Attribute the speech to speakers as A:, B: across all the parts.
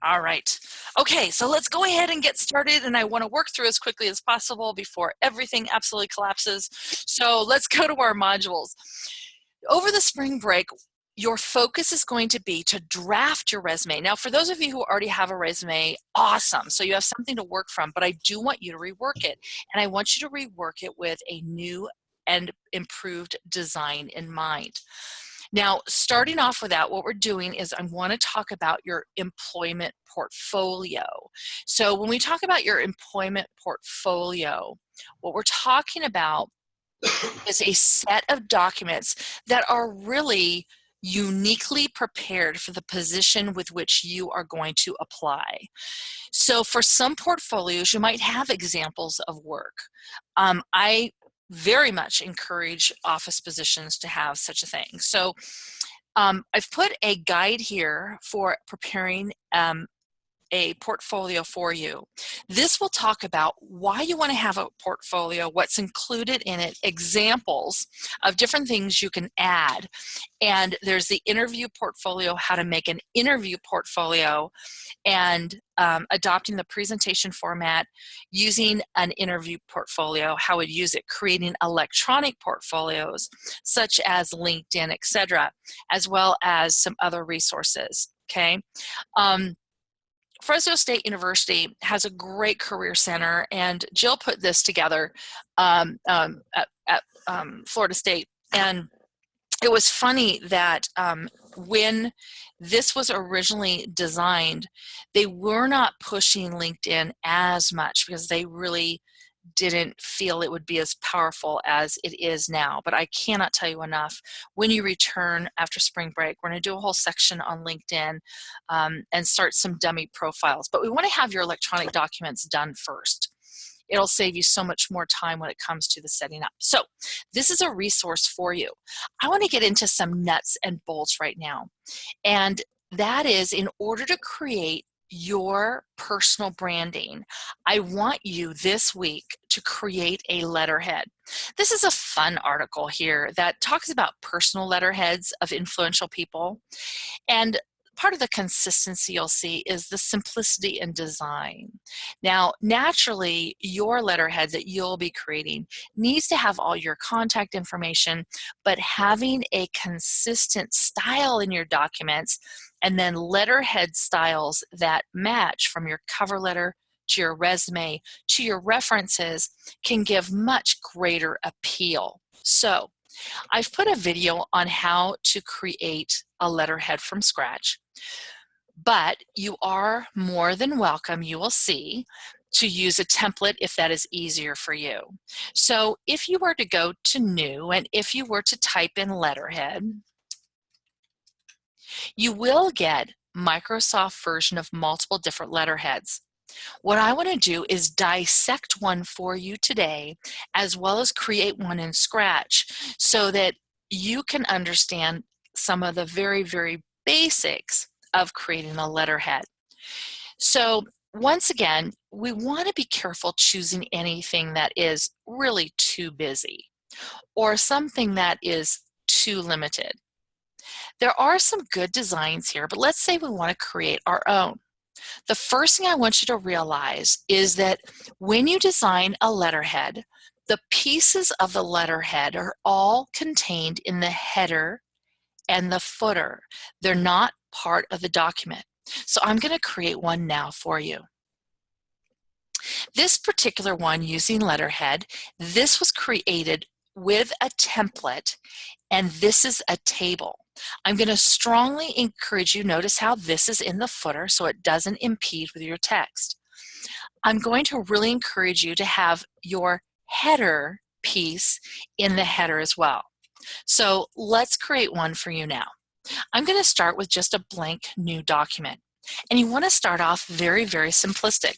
A: All right. Okay, so let's go ahead and get started, and I want to work through as quickly as possible before everything absolutely collapses. So let's go to our modules. Over the spring break, your focus is going to be to draft your resume. Now, for those of you who already have a resume, awesome. So you have something to work from, but I do want you to rework it. And I want you to rework it with a new and improved design in mind. Now, starting off with that, what we're doing is I want to talk about your employment portfolio. So when we talk about your employment portfolio, what we're talking about is a set of documents that are really uniquely prepared for the position with which you are going to apply. So for some portfolios, you might have examples of work. I very much encourage office positions to have such a thing. So I've put a guide here for preparing a portfolio for you. This will talk about why you want to have a portfolio, what's included in it, examples of different things you can add. And there's the interview portfolio, how to make an interview portfolio, and adopting the presentation format, using an interview portfolio, how we'd use it, creating electronic portfolios such as LinkedIn, etc., as well as some other resources, okay? Fresno State University has a great career center, and Jill put this together at Florida State. And it was funny that when this was originally designed, they were not pushing LinkedIn as much because they really didn't feel it would be as powerful as it is now. But I cannot tell you enough. When you return after spring break, we're going to do a whole section on LinkedIn and start some dummy profiles. But we want to have your electronic documents done first. It'll save you so much more time when it comes to the setting up. So this is a resource for you. I want to get into some nuts and bolts right now. And that is, in order to create your personal branding, I want you this week to create a letterhead. This is a fun article here that talks about personal letterheads of influential people. And part of the consistency you'll see is the simplicity in design. Now, naturally, your letterhead that you'll be creating needs to have all your contact information, but having a consistent style in your documents and then letterhead styles that match from your cover letter to your resume to your references can give much greater appeal. So, I've put a video on how to create a letterhead from scratch, but you are more than welcome, you will see, to use a template if that is easier for you. So if you were to go to New and if you were to type in letterhead, you will get Microsoft version of multiple different letterheads. What I want to do is dissect one for you today, as well as create one in Scratch so that you can understand some of the very, very basics of creating a letterhead. So once again, we want to be careful choosing anything that is really too busy or something that is too limited. There are some good designs here, but let's say we want to create our own. The first thing I want you to realize is that when you design a letterhead, the pieces of the letterhead are all contained in the header and the footer. They're not part of the document. So I'm going to create one now for you. This particular one using letterhead, this was created with a template, and this is a table. I'm going to strongly encourage you, notice how this is in the footer so it doesn't impede with your text. I'm going to really encourage you to have your header piece in the header as well. So let's create one for you now. I'm going to start with just a blank new document. And you want to start off very, very simplistic.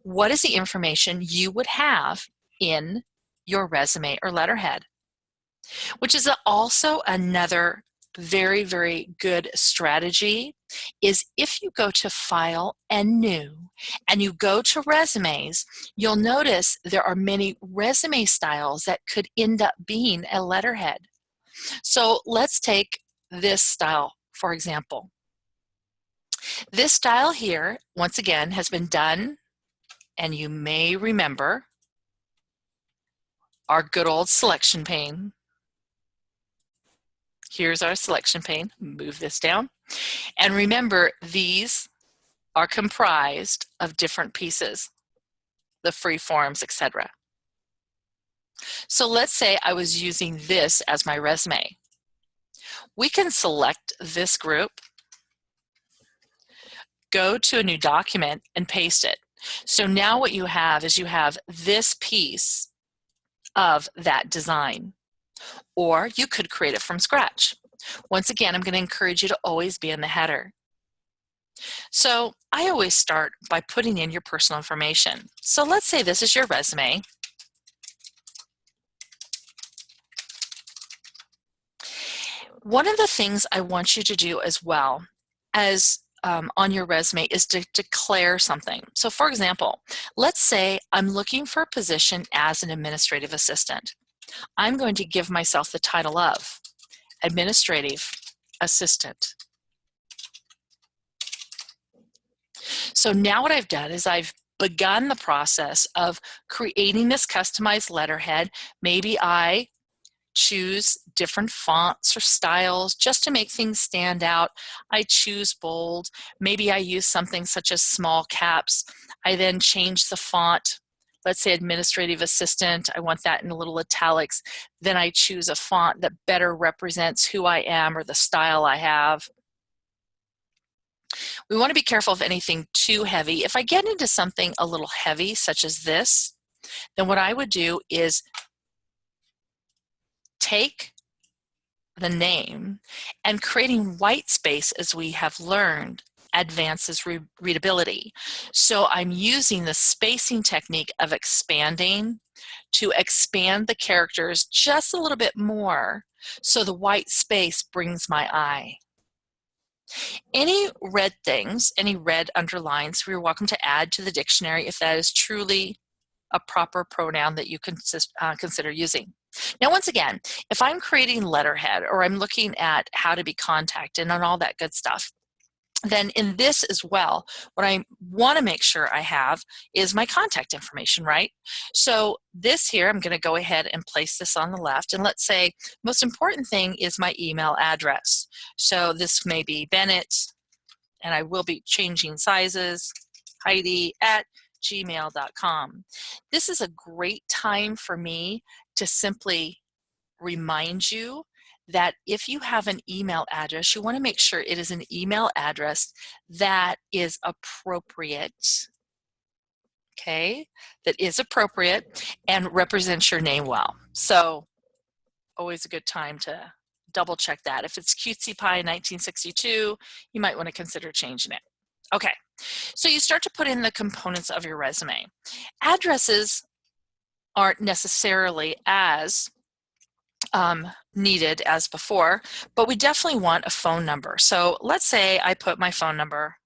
A: What is the information you would have in your resume or letterhead? Which is also another very, very good strategy is if you go to File and New and you go to Resumes, you'll notice there are many resume styles that could end up being a letterhead. So let's take this style, for example. This style here, once again, has been done, and you may remember our good old selection pane. Here's our selection pane. Move this down. And remember, these are comprised of different pieces, the free forms, etc. So let's say I was using this as my resume. We can select this group, go to a new document, and paste it. So now what you have is you have this piece of that design, or you could create it from scratch. Once again, I'm going to encourage you to always be in the header. So I always start by putting in your personal information. So let's say this is your resume. One of the things I want you to do as well as on your resume is to declare something. So for example, let's say I'm looking for a position as an administrative assistant. I'm going to give myself the title of administrative assistant. So now what I've done is I've begun the process of creating this customized letterhead. Maybe I choose different fonts or styles just to make things stand out. I choose bold. Maybe I use something such as small caps. I then change the font. Let's say administrative assistant, I want that in a little italics. Then I choose a font that better represents who I am or the style I have. We want to be careful of anything too heavy. If I get into something a little heavy, such as this, then what I would do is take the name, and creating white space, as we have learned, advances readability. So I'm using the spacing technique of expanding to expand the characters just a little bit more so the white space brings my eye. Any red things, any red underlines, you're welcome to add to the dictionary if that is truly a proper pronoun that you consider using. Now, once again, if I'm creating letterhead or I'm looking at how to be contacted and all that good stuff, then in this as well, what I want to make sure I have is my contact information, right? So this here, I'm going to go ahead and place this on the left. And let's say most important thing is my email address. So this may be Bennett, and I will be changing sizes, Heidi@gmail.com. This is a great time for me to simply remind you that if you have an email address, you want to make sure it is an email address that is appropriate, okay? That is appropriate and represents your name well. So always a good time to double check that. If it's Cutesy Pie 1962, you might want to consider changing it. Okay, so you start to put in the components of your resume. Addresses aren't necessarily as needed as before, but we definitely want a phone number. So let's say I put my phone number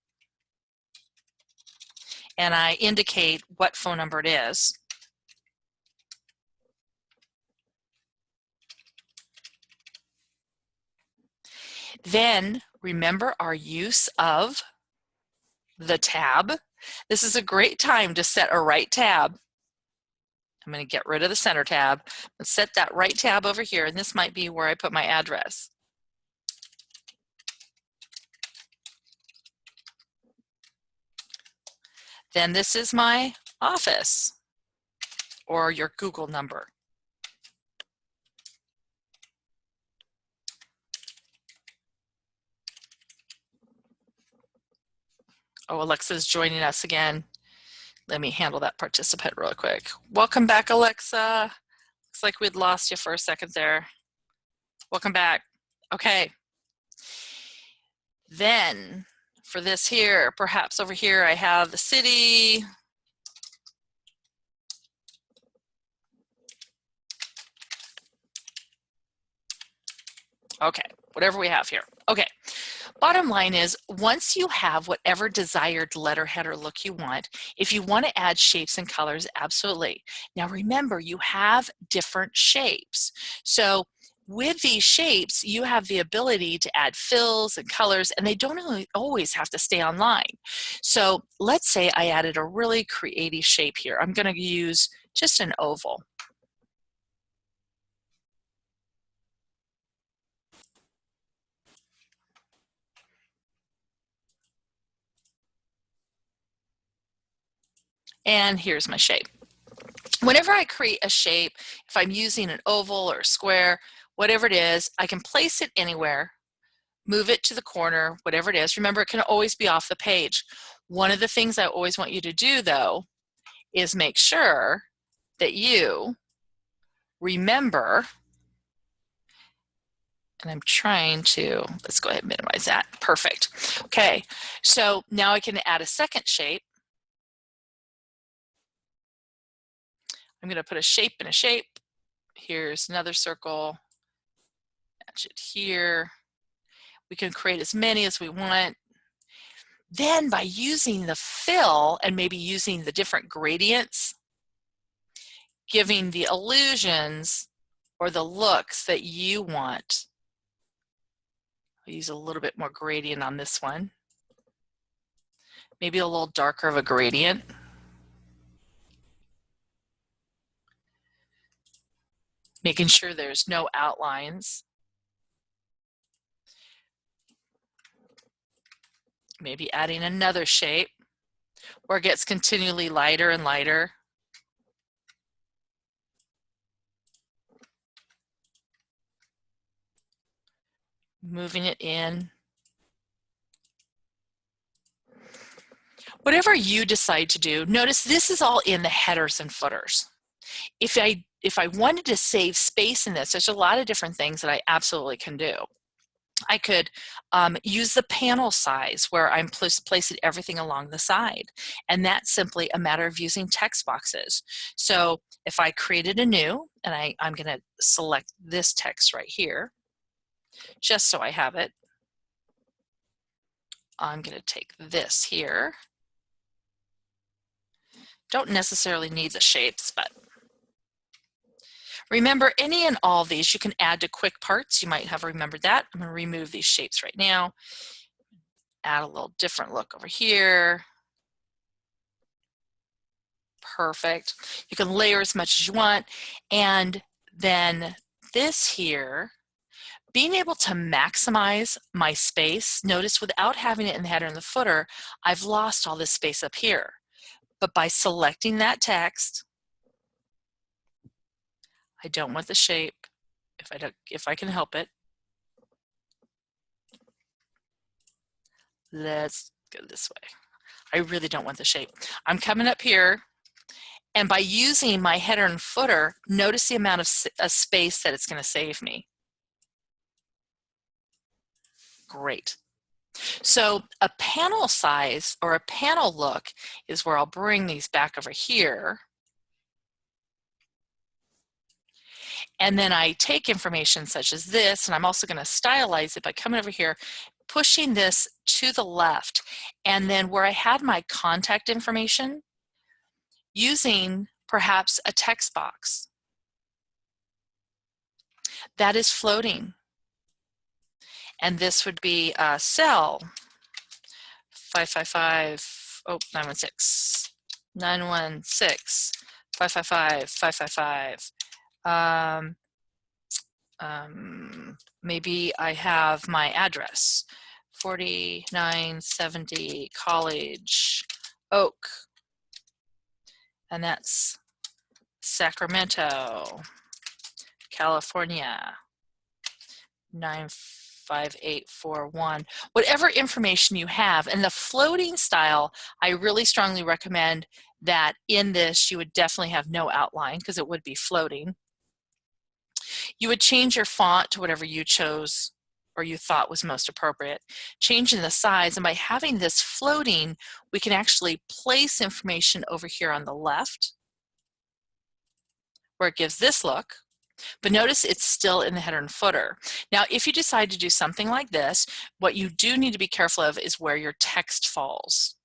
A: and I indicate what phone number it is. Then remember our use of the tab. This is a great time to set a right tab. I'm going to get rid of the center tab and set that right tab over here, and this might be where I put my address. Then this is my office or your Google number. Oh, Alexa's joining us again. Let me handle that participant real quick. Welcome back, Alexa. Looks like we'd lost you for a second there. Welcome back. Okay. Then for this here, perhaps over here I have the city. Okay, whatever we have here. Okay. Bottom line is, once you have whatever desired letterhead or look you want, if you want to add shapes and colors, absolutely. Now remember, you have different shapes. So With these shapes, you have the ability to add fills and colors, and they don't always have to stay online. So let's say I added a really creative shape here. I'm going to use just an oval. And here's my shape. Whenever I create a shape, if I'm using an oval or a square, whatever it is, I can place it anywhere, move it to the corner, whatever it is. Remember, it can always be off the page. One of the things I always want you to do, though, is make sure that you remember, and I'm trying to, let's go ahead and minimize that. Perfect. Okay, so now I can add a second shape. I'm going to put a shape in a shape. Here's another circle. Match it here. We can create as many as we want. Then by using the fill and maybe using the different gradients, giving the illusions or the looks that you want. I'll use a little bit more gradient on this one. Maybe a little darker of a gradient. Making sure there's no outlines. Maybe adding another shape where it gets continually lighter and lighter. Moving it in. Whatever you decide to do, notice this is all in the headers and footers. If I wanted to save space in this, there's a lot of different things that I absolutely can do. I could use the panel size where I'm placing everything along the side. And that's simply a matter of using text boxes. So if I created a new, and I'm going to select this text right here, just so I have it, I'm going to take this here. Don't necessarily need the shapes, but remember, any and all of these you can add to quick parts. You might have remembered that. I'm going to remove these shapes right now. Add a little different look over here. Perfect. You can layer as much as you want. And then this here, being able to maximize my space, notice without having it in the header and the footer, I've lost all this space up here. But by selecting that text, I don't want the shape, if I can help it. Let's go this way. I really don't want the shape. I'm coming up here, and by using my header and footer, notice the amount of space that it's going to save me. Great. So a panel size or a panel look is where I'll bring these back over here. And then I take information such as this, and I'm also going to stylize it by coming over here, pushing this to the left. And then where I had my contact information, using perhaps a text box. That is floating. And this would be cell 555, 916, 916, 555, 555. Maybe I have my address, 4970 College Oak, and that's Sacramento, California, 95841. Whatever information you have, and the floating style, I really strongly recommend that in this you would definitely have no outline because it would be floating. You would change your font to whatever you chose or you thought was most appropriate, changing the size, and by having this floating, we can actually place information over here on the left where it gives this look. But notice it's still in the header and footer. Now, if you decide to do something like this, what you do need to be careful of is where your text falls.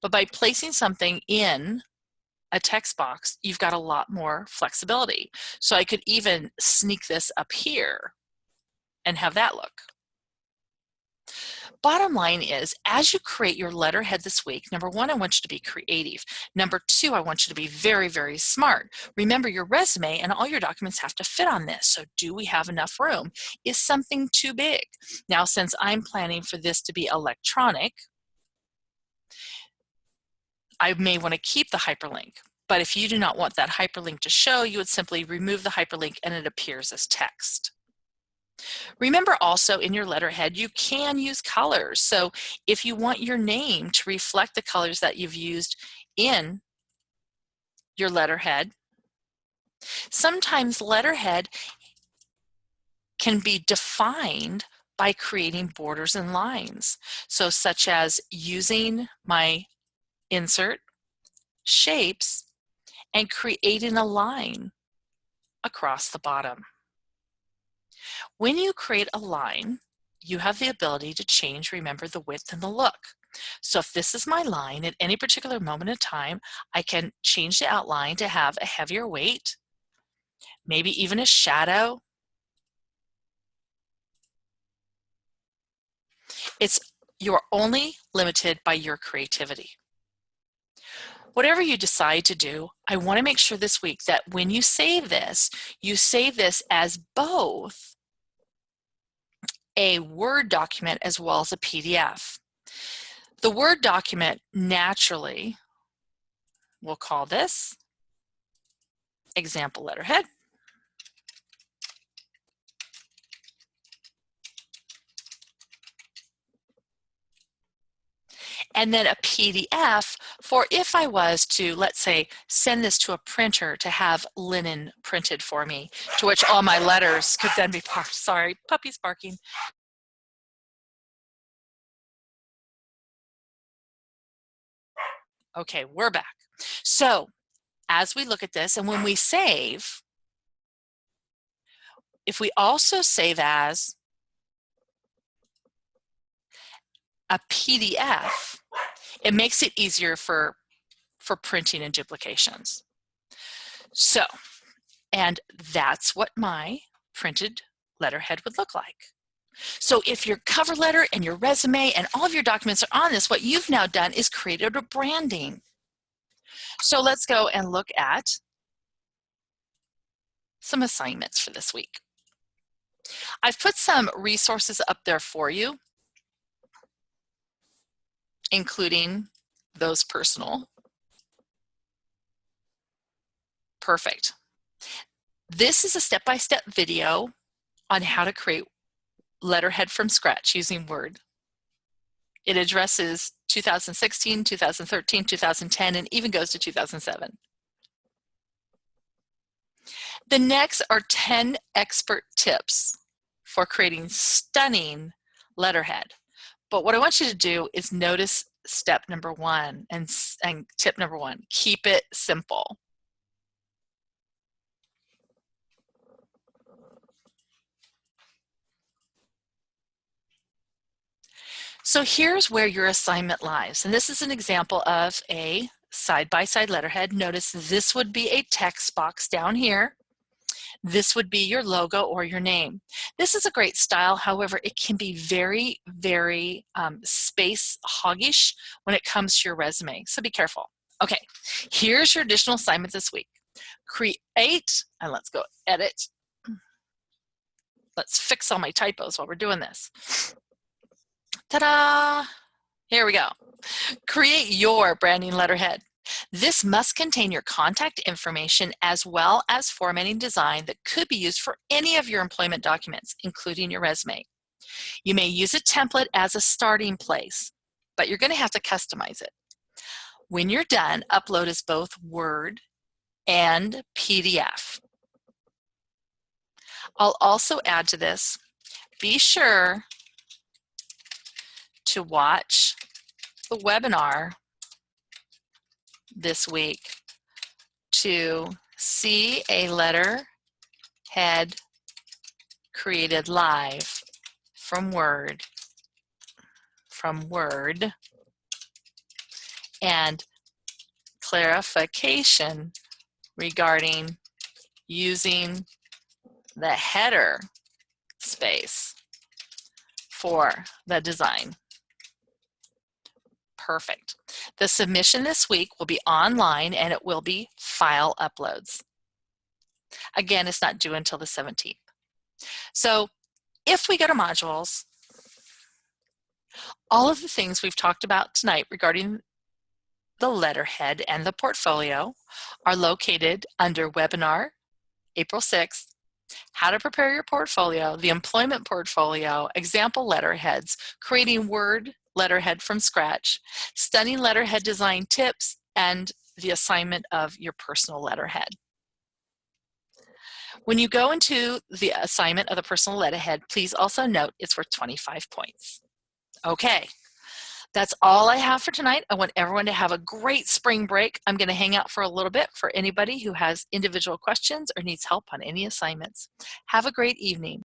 A: But by placing something in a text box, you've got a lot more flexibility. So I could even sneak this up here and have that look. Bottom line is, as you create your letterhead this week, number one, I want you to be creative. Number two, I want you to be very, very smart. Remember, your resume and all your documents have to fit on this. So do we have enough room? Is something too big? Now, since I'm planning for this to be electronic, I may want to keep the hyperlink. But if you do not want that hyperlink to show, you would simply remove the hyperlink and it appears as text. Remember also in your letterhead, you can use colors. So if you want your name to reflect the colors that you've used in your letterhead, sometimes letterhead can be defined by creating borders and lines. So such as using my insert shapes and creating a line across the bottom. When you create a line, you have the ability to change, remember, the width and the look. So if this is my line at any particular moment in time, I can change the outline to have a heavier weight, maybe even a shadow. You're only limited by your creativity. Whatever you decide to do, I want to make sure this week that when you save this as both a Word document as well as a PDF. The Word document, naturally, we'll call this example letterhead. And then a PDF for if I was to, let's say, send this to a printer to have linen printed for me, to which all my letters could then be parked. Sorry, puppy's barking. Okay, we're back. So as we look at this, and when we save, if we also save as a PDF, it makes it easier for printing and duplications. So, and that's what my printed letterhead would look like. So if your cover letter and your resume and all of your documents are on this, what you've now done is created a branding. So let's go and look at some assignments for this week. I've put some resources up there for you, including those personal. Perfect. This is a step-by-step video on how to create letterhead from scratch using Word. It addresses 2016, 2013, 2010, and even goes to 2007. The next are 10 expert tips for creating stunning letterhead. But what I want you to do is notice step number one and tip number one, keep it simple. So here's where your assignment lies. And this is an example of a side-by-side letterhead. Notice this would be a text box down here. This would be your logo or your name. This is a great style. However, it can be very, very space hoggish when it comes to your resume. So be careful. Okay, here's your additional assignment this week. Create, and let's go edit. Let's fix all my typos while we're doing this. Ta-da! Here we go. Create your branding letterhead. This must contain your contact information as well as formatting design that could be used for any of your employment documents, including your resume. You may use a template as a starting place, but you're going to have to customize it. When you're done, upload as both Word and PDF. I'll also add to this, be sure to watch the webinar this week to see a letterhead created live from Word and clarification regarding using the header space for the design. Perfect. The submission this week will be online and it will be file uploads. Again, it's not due until the 17th. So if we go to modules, all of the things we've talked about tonight regarding the letterhead and the portfolio are located under webinar, April 6th, how to prepare your portfolio, the employment portfolio, example letterheads, creating Word letterhead from scratch, stunning letterhead design tips, and the assignment of your personal letterhead. When you go into the assignment of the personal letterhead, please also note it's worth 25 points. Okay, that's all I have for tonight. I want everyone to have a great spring break. I'm going to hang out for a little bit for anybody who has individual questions or needs help on any assignments. Have a great evening.